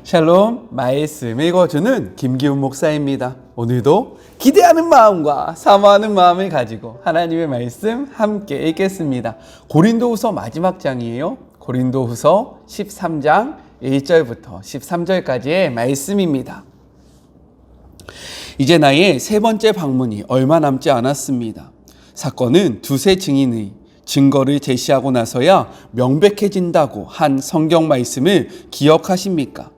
샬롬, 말씀 읽어주는 김기훈 목사입니다. 오늘도 기대하는 마음과 사모하는 마음을 가지고 하나님의 말씀 함께 읽겠습니다. 고린도후서 마지막 장이에요. 고린도후서 13장 1절부터 13절까지의 말씀입니다. 이제 나의 세 번째 방문이 얼마 남지 않았습니다. 사건은 두세 증인의 증거를 제시하고 나서야 명백해진다고 한 성경 말씀을 기억하십니까?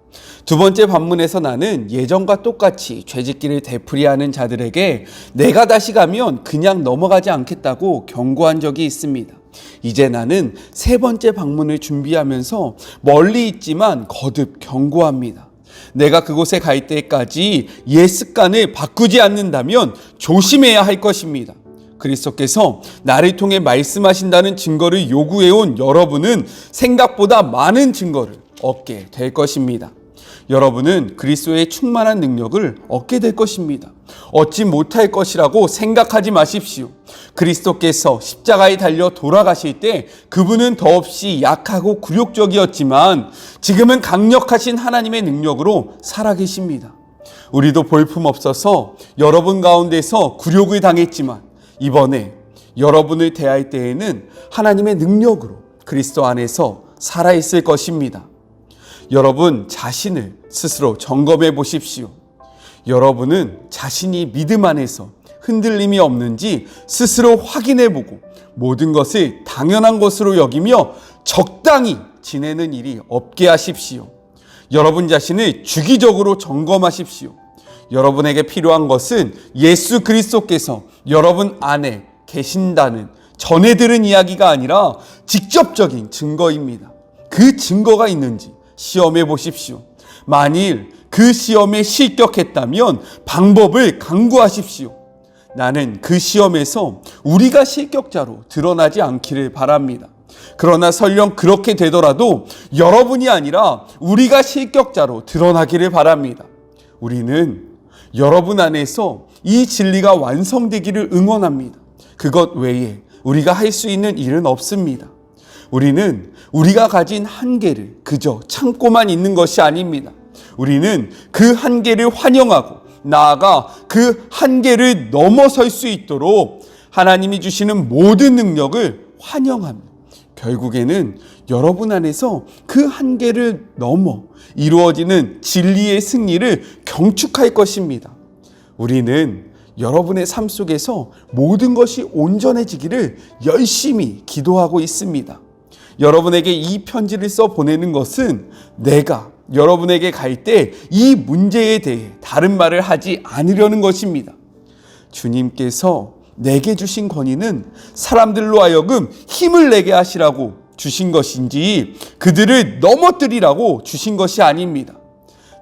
두 번째 방문에서 나는 예전과 똑같이 죄짓기를 되풀이하는 자들에게 내가 다시 가면 그냥 넘어가지 않겠다고 경고한 적이 있습니다. 이제 나는 세 번째 방문을 준비하면서 멀리 있지만 거듭 경고합니다. 내가 그곳에 갈 때까지 옛 습관을 바꾸지 않는다면 조심해야 할 것입니다. 그리스도께서 나를 통해 말씀하신다는 증거를 요구해온 여러분은 생각보다 많은 증거를 얻게 될 것입니다. 여러분은 그리스도의 충만한 능력을 얻게 될 것입니다. 얻지 못할 것이라고 생각하지 마십시오. 그리스도께서 십자가에 달려 돌아가실 때 그분은 더없이 약하고 굴욕적이었지만 지금은 강력하신 하나님의 능력으로 살아계십니다. 우리도 볼품없어서 여러분 가운데서 굴욕을 당했지만 이번에 여러분을 대할 때에는 하나님의 능력으로 그리스도 안에서 살아있을 것입니다. 여러분 자신을 스스로 점검해 보십시오. 여러분은 자신이 믿음 안에서 흔들림이 없는지 스스로 확인해 보고 모든 것을 당연한 것으로 여기며 적당히 지내는 일이 없게 하십시오. 여러분 자신을 주기적으로 점검하십시오. 여러분에게 필요한 것은 예수 그리스도께서 여러분 안에 계신다는 전해 들은 이야기가 아니라 직접적인 증거입니다. 그 증거가 있는지 시험해 보십시오. 만일 그 시험에 실격했다면 방법을 강구하십시오. 나는 그 시험에서 우리가 실격자로 드러나지 않기를 바랍니다. 그러나 설령 그렇게 되더라도 여러분이 아니라 우리가 실격자로 드러나기를 바랍니다. 우리는 여러분 안에서 이 진리가 완성되기를 응원합니다. 그것 외에 우리가 할 수 있는 일은 없습니다. 우리는 우리가 가진 한계를 그저 참고만 있는 것이 아닙니다. 우리는 그 한계를 환영하고 나아가 그 한계를 넘어설 수 있도록 하나님이 주시는 모든 능력을 환영합니다. 결국에는 여러분 안에서 그 한계를 넘어 이루어지는 진리의 승리를 경축할 것입니다. 우리는 여러분의 삶 속에서 모든 것이 온전해지기를 열심히 기도하고 있습니다. 여러분에게 이 편지를 써 보내는 것은 내가 여러분에게 갈 때 이 문제에 대해 다른 말을 하지 않으려는 것입니다. 주님께서 내게 주신 권위는 사람들로 하여금 힘을 내게 하시라고 주신 것인지 그들을 넘어뜨리라고 주신 것이 아닙니다.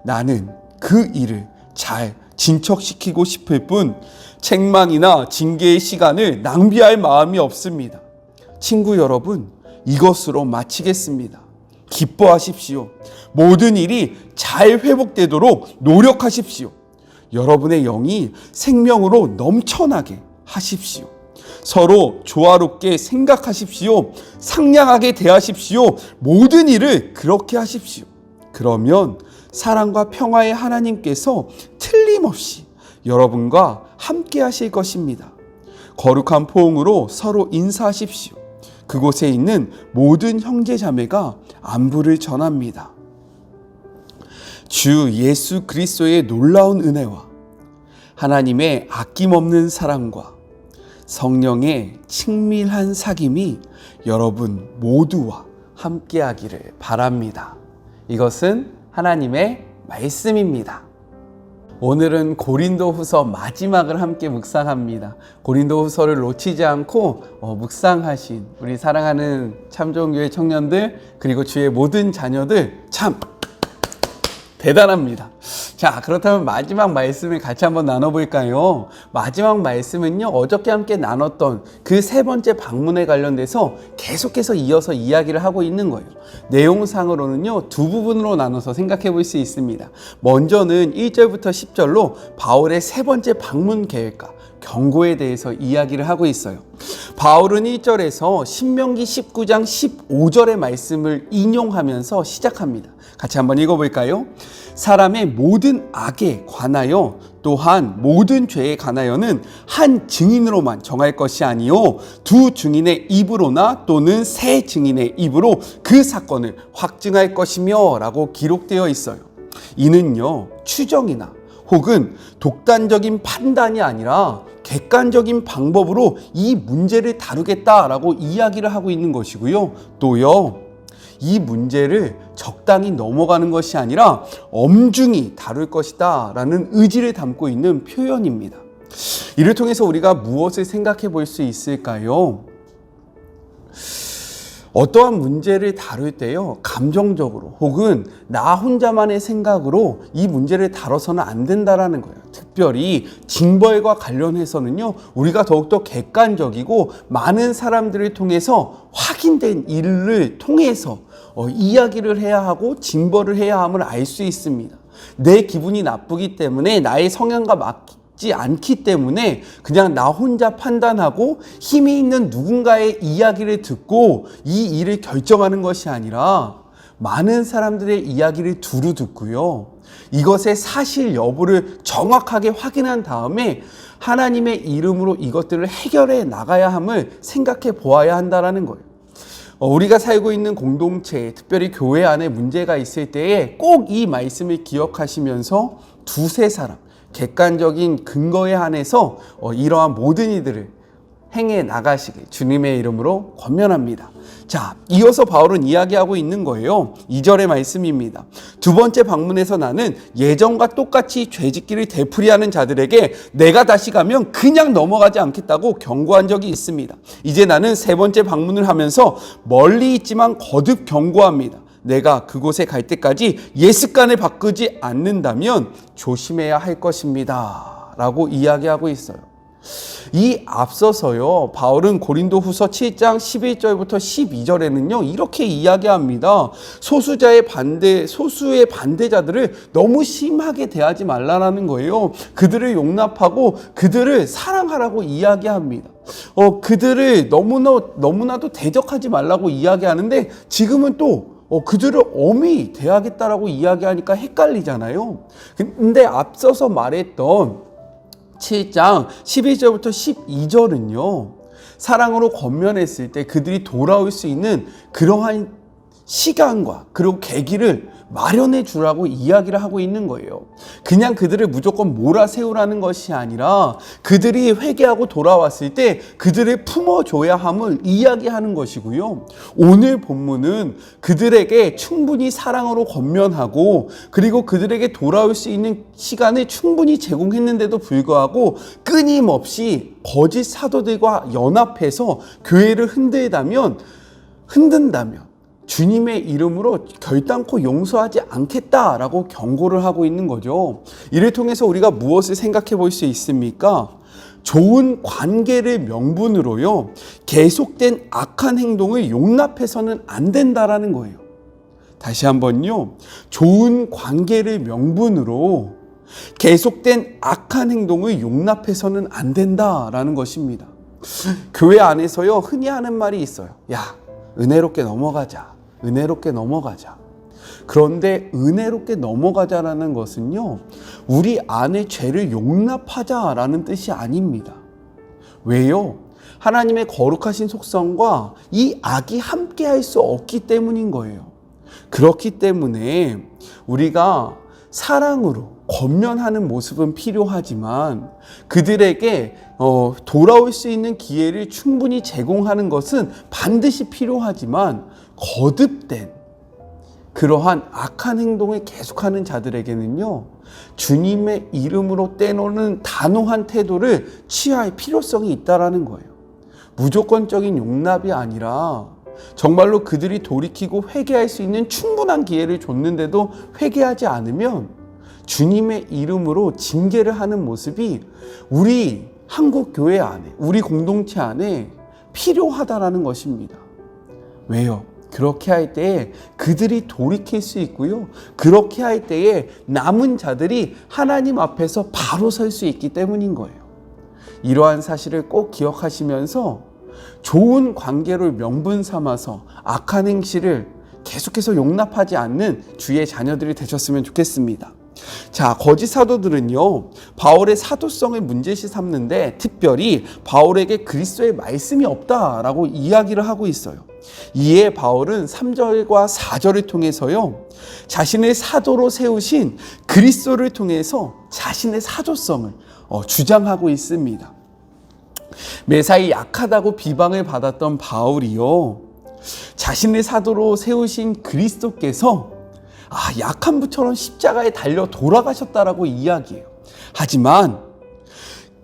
나는 그 일을 잘 진척시키고 싶을 뿐 책망이나 징계의 시간을 낭비할 마음이 없습니다. 친구 여러분, 이것으로 마치겠습니다. 기뻐하십시오. 모든 일이 잘 회복되도록 노력하십시오. 여러분의 영이 생명으로 넘쳐나게 하십시오. 서로 조화롭게 생각하십시오. 상냥하게 대하십시오. 모든 일을 그렇게 하십시오. 그러면 사랑과 평화의 하나님께서 틀림없이 여러분과 함께 하실 것입니다. 거룩한 포옹으로 서로 인사하십시오. 그곳에 있는 모든 형제 자매가 안부를 전합니다. 주 예수 그리스도의 놀라운 은혜와 하나님의 아낌없는 사랑과 성령의 친밀한 사귐이 여러분 모두와 함께하기를 바랍니다. 이것은 하나님의 말씀입니다. 오늘은 고린도후서 마지막을 함께 묵상합니다. 고린도후서를 놓치지 않고 묵상하신 우리 사랑하는 참좋은교회 청년들 그리고 주의 모든 자녀들 참 대단합니다. 자, 그렇다면 마지막 말씀을 같이 한번 나눠볼까요? 마지막 말씀은요, 어저께 함께 나눴던 그 세 번째 방문에 관련돼서 계속해서 이어서 이야기를 하고 있는 거예요. 내용상으로는요, 두 부분으로 나눠서 생각해 볼 수 있습니다. 먼저는 1절부터 10절로 바울의 세 번째 방문 계획과 경고에 대해서 이야기를 하고 있어요. 바울은 1절에서 신명기 19장 15절의 말씀을 인용하면서 시작합니다. 같이 한번 읽어볼까요? 사람의 모든 악에 관하여 또한 모든 죄에 관하여는 한 증인으로만 정할 것이 아니요 두 증인의 입으로나 또는 세 증인의 입으로 그 사건을 확증할 것이며 라고 기록되어 있어요. 이는요 추정이나 혹은 독단적인 판단이 아니라 객관적인 방법으로 이 문제를 다루겠다라고 이야기를 하고 있는 것이고요. 또요, 이 문제를 적당히 넘어가는 것이 아니라 엄중히 다룰 것이다 라는 의지를 담고 있는 표현입니다. 이를 통해서 우리가 무엇을 생각해 볼 수 있을까요? 어떠한 문제를 다룰 때요, 감정적으로 혹은 나 혼자만의 생각으로 이 문제를 다뤄서는 안 된다라는 거예요. 특별히 징벌과 관련해서는요, 우리가 더욱더 객관적이고 많은 사람들을 통해서 확인된 일을 통해서 이야기를 해야 하고 징벌을 해야 함을 알 수 있습니다. 내 기분이 나쁘기 때문에 나의 성향과 맞지 않기 때문에 그냥 나 혼자 판단하고 힘이 있는 누군가의 이야기를 듣고 이 일을 결정하는 것이 아니라 많은 사람들의 이야기를 두루 듣고요, 이것의 사실 여부를 정확하게 확인한 다음에 하나님의 이름으로 이것들을 해결해 나가야 함을 생각해 보아야 한다는 거예요. 우리가 살고 있는 공동체, 특별히 교회 안에 문제가 있을 때에 꼭 이 말씀을 기억하시면서 두세 사람, 객관적인 근거에 한해서 이러한 모든 이들을 행해 나가시길 주님의 이름으로 권면합니다. 자, 이어서 바울은 이야기하고 있는 거예요. 2절의 말씀입니다. 두 번째 방문에서 나는 예전과 똑같이 죄짓기를 되풀이하는 자들에게 내가 다시 가면 그냥 넘어가지 않겠다고 경고한 적이 있습니다. 이제 나는 세 번째 방문을 하면서 멀리 있지만 거듭 경고합니다. 내가 그곳에 갈 때까지 예습관을 바꾸지 않는다면 조심해야 할 것입니다 라고 이야기하고 있어요. 이 앞서서요, 바울은 고린도후서 7장 11절부터 12절에는요 이렇게 이야기합니다. 소수의 반대자들을 너무 심하게 대하지 말라는 거예요. 그들을 용납하고 그들을 사랑하라고 이야기합니다. 그들을 너무나도 대적하지 말라고 이야기하는데 지금은 또 그들을 엄히 대하겠다라고 이야기하니까 헷갈리잖아요. 근데 앞서서 말했던 7장 12절부터 12절은요 사랑으로 권면했을 때 그들이 돌아올 수 있는 그러한 시간과 그리고 계기를 마련해 주라고 이야기를 하고 있는 거예요. 그냥 그들을 무조건 몰아세우라는 것이 아니라 그들이 회개하고 돌아왔을 때 그들을 품어줘야 함을 이야기하는 것이고요. 오늘 본문은 그들에게 충분히 사랑으로 권면하고 그리고 그들에게 돌아올 수 있는 시간을 충분히 제공했는데도 불구하고 끊임없이 거짓 사도들과 연합해서 교회를 흔든다면 주님의 이름으로 결단코 용서하지 않겠다라고 경고를 하고 있는 거죠. 이를 통해서 우리가 무엇을 생각해 볼 수 있습니까? 좋은 관계를 명분으로요, 계속된 악한 행동을 용납해서는 안 된다라는 거예요. 다시 한번요, 좋은 관계를 명분으로 계속된 악한 행동을 용납해서는 안 된다라는 것입니다. 교회 안에서요, 흔히 하는 말이 있어요. 야, 은혜롭게 넘어가자. 은혜롭게 넘어가자. 그런데 은혜롭게 넘어가자라는 것은요, 우리 안에 죄를 용납하자라는 뜻이 아닙니다. 왜요? 하나님의 거룩하신 속성과 이 악이 함께 할 수 없기 때문인 거예요. 그렇기 때문에 우리가 사랑으로 권면하는 모습은 필요하지만 그들에게 돌아올 수 있는 기회를 충분히 제공하는 것은 반드시 필요하지만 거듭된 그러한 악한 행동을 계속하는 자들에게는요, 주님의 이름으로 떼놓는 단호한 태도를 취할 필요성이 있다라는 거예요. 무조건적인 용납이 아니라 정말로 그들이 돌이키고 회개할 수 있는 충분한 기회를 줬는데도 회개하지 않으면 주님의 이름으로 징계를 하는 모습이 우리 한국 교회 안에, 우리 공동체 안에 필요하다라는 것입니다. 왜요? 그렇게 할 때에 그들이 돌이킬 수 있고요, 그렇게 할 때에 남은 자들이 하나님 앞에서 바로 설 수 있기 때문인 거예요. 이러한 사실을 꼭 기억하시면서 좋은 관계를 명분 삼아서 악한 행실을 계속해서 용납하지 않는 주의 자녀들이 되셨으면 좋겠습니다. 자, 거짓 사도들은요, 바울의 사도성을 문제시 삼는데 특별히 바울에게 그리스도의 말씀이 없다라고 이야기를 하고 있어요. 이에 바울은 3절과 4절을 통해서요, 자신의 사도로 세우신 그리스도를 통해서 자신의 사도성을 주장하고 있습니다. 매사에 약하다고 비방을 받았던 바울이요, 자신의 사도로 세우신 그리스도께서 약한 부처럼 십자가에 달려 돌아가셨다라고 이야기해요. 하지만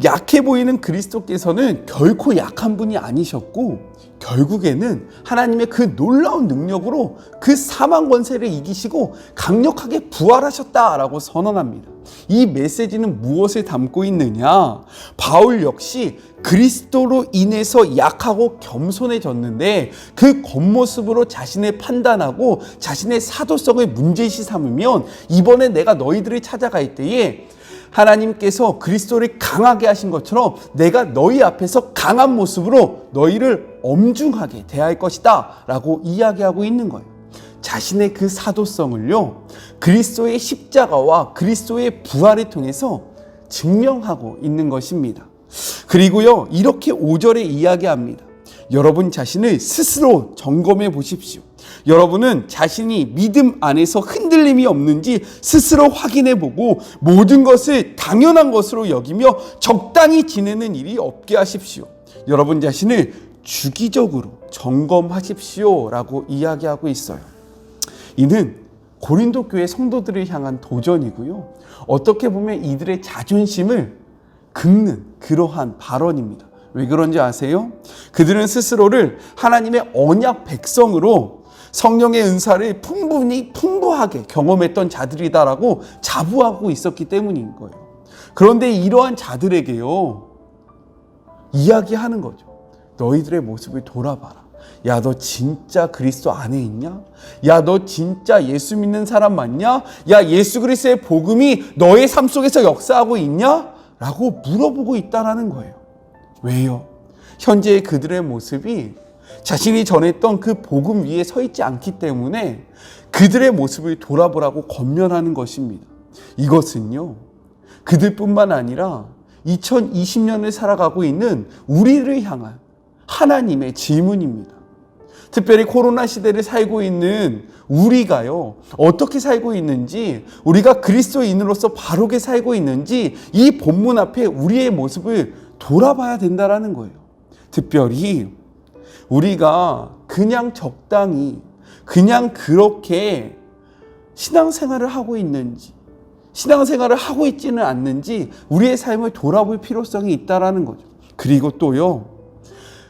약해 보이는 그리스도께서는 결코 약한 분이 아니셨고 결국에는 하나님의 그 놀라운 능력으로 그 사망 권세를 이기시고 강력하게 부활하셨다라고 선언합니다. 이 메시지는 무엇을 담고 있느냐? 바울 역시 그리스도로 인해서 약하고 겸손해졌는데 그 겉모습으로 자신을 판단하고 자신의 사도성을 문제시 삼으면 이번에 내가 너희들을 찾아갈 때에 하나님께서 그리스도를 강하게 하신 것처럼 내가 너희 앞에서 강한 모습으로 너희를 엄중하게 대할 것이다 라고 이야기하고 있는 거예요. 자신의 그 사도성을요, 그리스도의 십자가와 그리스도의 부활을 통해서 증명하고 있는 것입니다. 그리고요, 이렇게 5절에 이야기합니다. 여러분 자신을 스스로 점검해 보십시오. 여러분은 자신이 믿음 안에서 흔들림이 없는지 스스로 확인해 보고 모든 것을 당연한 것으로 여기며 적당히 지내는 일이 없게 하십시오. 여러분 자신을 주기적으로 점검하십시오 라고 이야기하고 있어요. 이는 고린도 교회 성도들을 향한 도전이고요, 어떻게 보면 이들의 자존심을 긁는 그러한 발언입니다. 왜 그런지 아세요? 그들은 스스로를 하나님의 언약 백성으로 성령의 은사를 풍부하게 경험했던 자들이다라고 자부하고 있었기 때문인 거예요. 그런데 이러한 자들에게요, 이야기하는 거죠. 너희들의 모습을 돌아봐라. 야, 너 진짜 그리스도 안에 있냐? 야, 너 진짜 예수 믿는 사람 맞냐? 야, 예수 그리스도의 복음이 너의 삶 속에서 역사하고 있냐? 라고 물어보고 있다라는 거예요. 왜요? 현재의 그들의 모습이 자신이 전했던 그 복음 위에 서 있지 않기 때문에 그들의 모습을 돌아보라고 권면하는 것입니다. 이것은요, 그들뿐만 아니라 2020년을 살아가고 있는 우리를 향한 하나님의 질문입니다. 특별히 코로나 시대를 살고 있는 우리가요, 어떻게 살고 있는지, 우리가 그리스도인으로서 바르게 살고 있는지 이 본문 앞에 우리의 모습을 돌아봐야 된다라는 거예요. 특별히 우리가 그냥 적당히 그냥 그렇게 신앙생활을 하고 있는지, 신앙생활을 하고 있지는 않는지 우리의 삶을 돌아볼 필요성이 있다라는 거죠. 그리고 또요,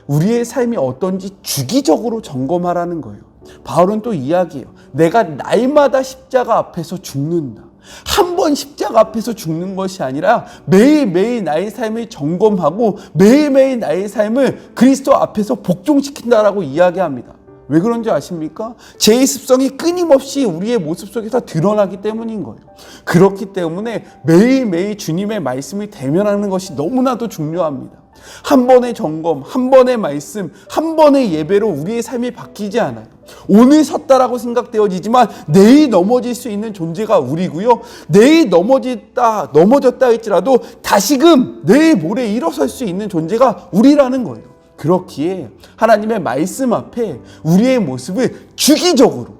우리의 삶이 어떤지 주기적으로 점검하라는 거예요. 바울은 또 이야기해요. 내가 날마다 십자가 앞에서 죽는다. 한 번 십자가 앞에서 죽는 것이 아니라 매일매일 나의 삶을 점검하고 매일매일 나의 삶을 그리스도 앞에서 복종시킨다라고 이야기합니다. 왜 그런지 아십니까? 죄의 습성이 끊임없이 우리의 모습 속에서 드러나기 때문인 거예요. 그렇기 때문에 매일매일 주님의 말씀을 대면하는 것이 너무나도 중요합니다. 한 번의 점검, 한 번의 말씀, 한 번의 예배로 우리의 삶이 바뀌지 않아요. 오늘 섰다라고 생각되어지지만 내일 넘어질 수 있는 존재가 우리고요, 내일 넘어졌다 할지라도 다시금 내일 모레 일어설 수 있는 존재가 우리라는 거예요. 그렇기에 하나님의 말씀 앞에 우리의 모습을 주기적으로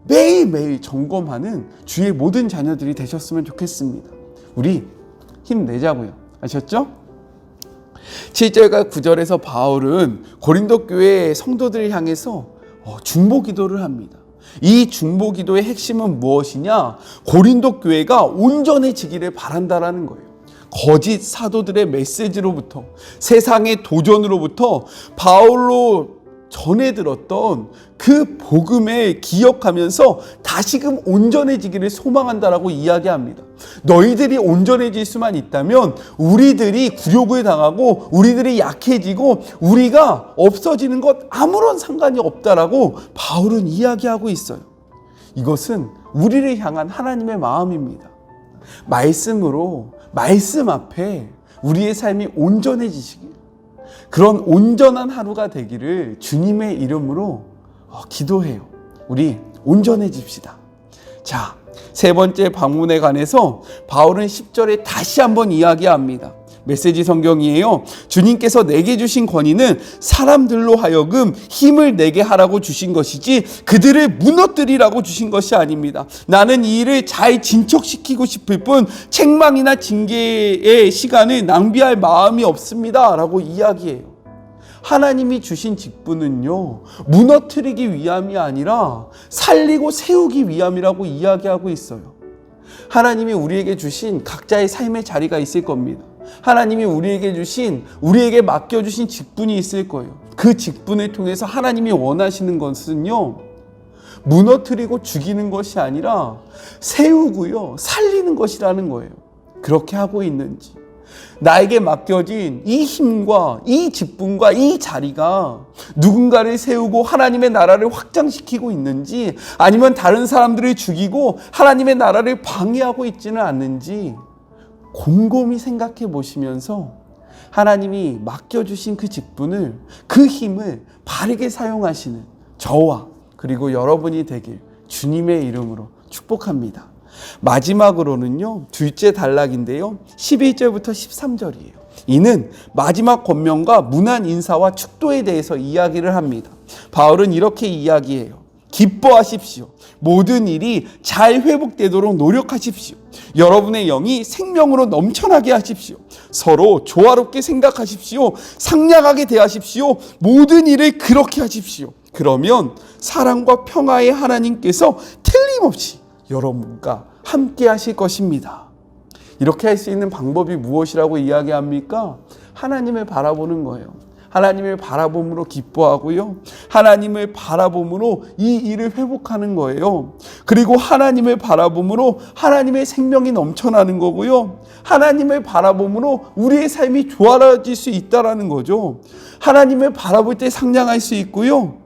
매일매일 점검하는 주의 모든 자녀들이 되셨으면 좋겠습니다. 우리 힘내자고요. 아셨죠? 7절과 9절에서 바울은 고린도 교회 성도들을 향해서 중보 기도를 합니다. 이 중보 기도의 핵심은 무엇이냐? 고린도 교회가 온전해지기를 바란다라는 거예요. 거짓 사도들의 메시지로부터, 세상의 도전으로부터 바울로 전해 들었던 그 복음을 기억하면서 다시금 온전해지기를 소망한다라고 이야기합니다. 너희들이 온전해질 수만 있다면 우리들이 굴욕을 당하고 우리들이 약해지고 우리가 없어지는 것 아무런 상관이 없다라고 바울은 이야기하고 있어요. 이것은 우리를 향한 하나님의 마음입니다. 말씀으로, 말씀 앞에 우리의 삶이 온전해지시길, 그런 온전한 하루가 되기를 주님의 이름으로 기도해요. 우리 온전해집시다. 자, 세 번째 방문에 관해서 바울은 10절에 다시 한번 이야기합니다. 메시지 성경이에요. 주님께서 내게 주신 권위는 사람들로 하여금 힘을 내게 하라고 주신 것이지 그들을 무너뜨리라고 주신 것이 아닙니다. 나는 이 일을 잘 진척시키고 싶을 뿐 책망이나 징계의 시간을 낭비할 마음이 없습니다 라고 이야기해요. 하나님이 주신 직분은요, 무너뜨리기 위함이 아니라 살리고 세우기 위함이라고 이야기하고 있어요. 하나님이 우리에게 주신 각자의 삶의 자리가 있을 겁니다. 하나님이 우리에게 맡겨주신 직분이 있을 거예요. 그 직분을 통해서 하나님이 원하시는 것은요, 무너뜨리고 죽이는 것이 아니라 세우고요, 살리는 것이라는 거예요. 그렇게 하고 있는지, 나에게 맡겨진 이 힘과 이 직분과 이 자리가 누군가를 세우고 하나님의 나라를 확장시키고 있는지, 아니면 다른 사람들을 죽이고 하나님의 나라를 방해하고 있지는 않는지 곰곰이 생각해 보시면서 하나님이 맡겨주신 그 직분을, 그 힘을 바르게 사용하시는 저와 그리고 여러분이 되길 주님의 이름으로 축복합니다. 마지막으로는요, 둘째 단락인데요, 11절부터 13절이에요. 이는 마지막 권면과 문안 인사와 축도에 대해서 이야기를 합니다. 바울은 이렇게 이야기해요. 기뻐하십시오. 모든 일이 잘 회복되도록 노력하십시오. 여러분의 영이 생명으로 넘쳐나게 하십시오. 서로 조화롭게 생각하십시오. 상냥하게 대하십시오. 모든 일을 그렇게 하십시오. 그러면 사랑과 평화의 하나님께서 틀림없이 여러분과 함께 하실 것입니다. 이렇게 할 수 있는 방법이 무엇이라고 이야기합니까? 하나님을 바라보는 거예요. 하나님을 바라봄으로 기뻐하고요, 하나님을 바라봄으로 이 일을 회복하는 거예요. 그리고 하나님을 바라봄으로 하나님의 생명이 넘쳐나는 거고요, 하나님을 바라봄으로 우리의 삶이 좋아질 수 있다는 거죠. 하나님을 바라볼 때 상냥할 수 있고요,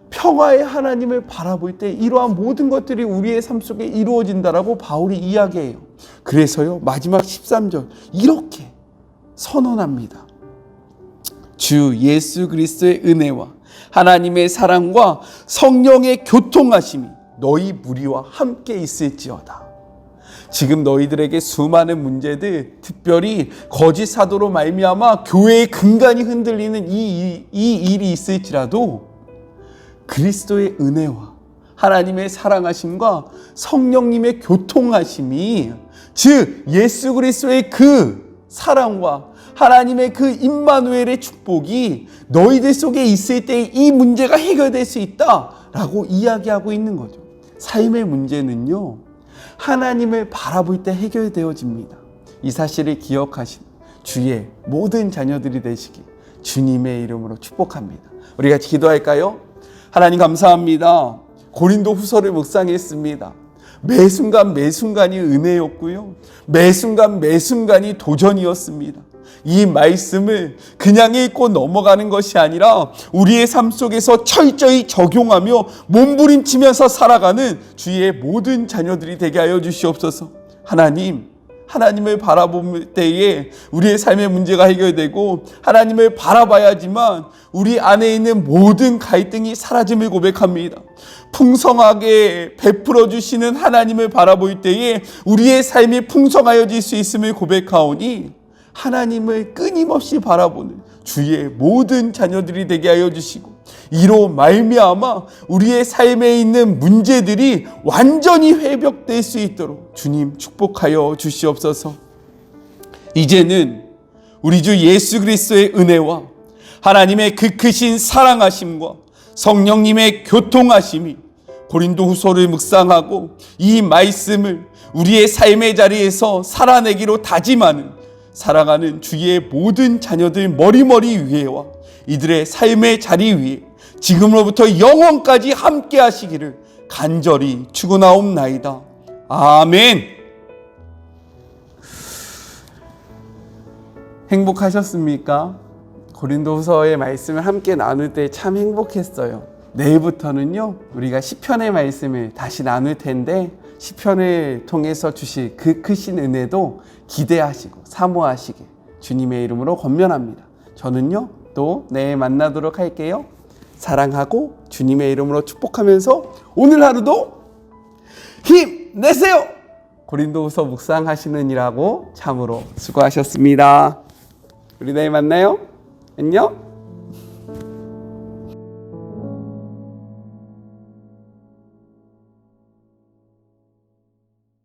평화의 하나님을 바라볼 때 이러한 모든 것들이 우리의 삶 속에 이루어진다라고 바울이 이야기해요. 그래서요, 마지막 13절 이렇게 선언합니다. 주 예수 그리스도의 은혜와 하나님의 사랑과 성령의 교통하심이 너희 무리와 함께 있을지어다. 지금 너희들에게 수많은 문제들, 특별히 거짓 사도로 말미암아 교회의 근간이 흔들리는 이 일이 있을지라도 그리스도의 은혜와 하나님의 사랑하심과 성령님의 교통하심이, 즉 예수 그리스도의 그 사랑과 하나님의 그 임마누엘의 축복이 너희들 속에 있을 때 이 문제가 해결될 수 있다라고 이야기하고 있는 거죠. 삶의 문제는요, 하나님을 바라볼 때 해결되어집니다. 이 사실을 기억하신 주의 모든 자녀들이 되시기 주님의 이름으로 축복합니다. 우리 같이 기도할까요? 하나님 감사합니다. 고린도 후서를 묵상했습니다. 매 순간 매 순간이 은혜였고요, 매 순간 매 순간이 도전이었습니다. 이 말씀을 그냥 읽고 넘어가는 것이 아니라 우리의 삶 속에서 철저히 적용하며 몸부림치면서 살아가는 주의 모든 자녀들이 되게 하여 주시옵소서. 하나님을 바라볼 때에 우리의 삶의 문제가 해결되고, 하나님을 바라봐야지만 우리 안에 있는 모든 갈등이 사라짐을 고백합니다. 풍성하게 베풀어 주시는 하나님을 바라볼 때에 우리의 삶이 풍성하여질 수 있음을 고백하오니, 하나님을 끊임없이 바라보는 주의 모든 자녀들이 되게 하여 주시고, 이로 말미암아 우리의 삶에 있는 문제들이 완전히 회복될 수 있도록 주님 축복하여 주시옵소서. 이제는 우리 주 예수 그리스도의 은혜와 하나님의 그 크신 사랑하심과 성령님의 교통하심이 고린도 후서를 묵상하고 이 말씀을 우리의 삶의 자리에서 살아내기로 다짐하는 사랑하는 주의 모든 자녀들 머리머리 위에와 이들의 삶의 자리 위에 지금으로부터 영원까지 함께 하시기를 간절히 축원하옵나이다. 아멘. 행복하셨습니까? 고린도후서의 말씀을 함께 나눌 때 참 행복했어요. 내일부터는요, 우리가 시편의 말씀을 다시 나눌 텐데, 시편을 통해서 주실 그 크신 은혜도 기대하시고 사모하시길 주님의 이름으로 권면합니다. 저는요, 또 내일 만나도록 할게요. 사랑하고 주님의 이름으로 축복하면서 오늘 하루도 힘내세요! 고린도후서 묵상하시느니라고 참으로 수고하셨습니다. 우리 내일 만나요. 안녕.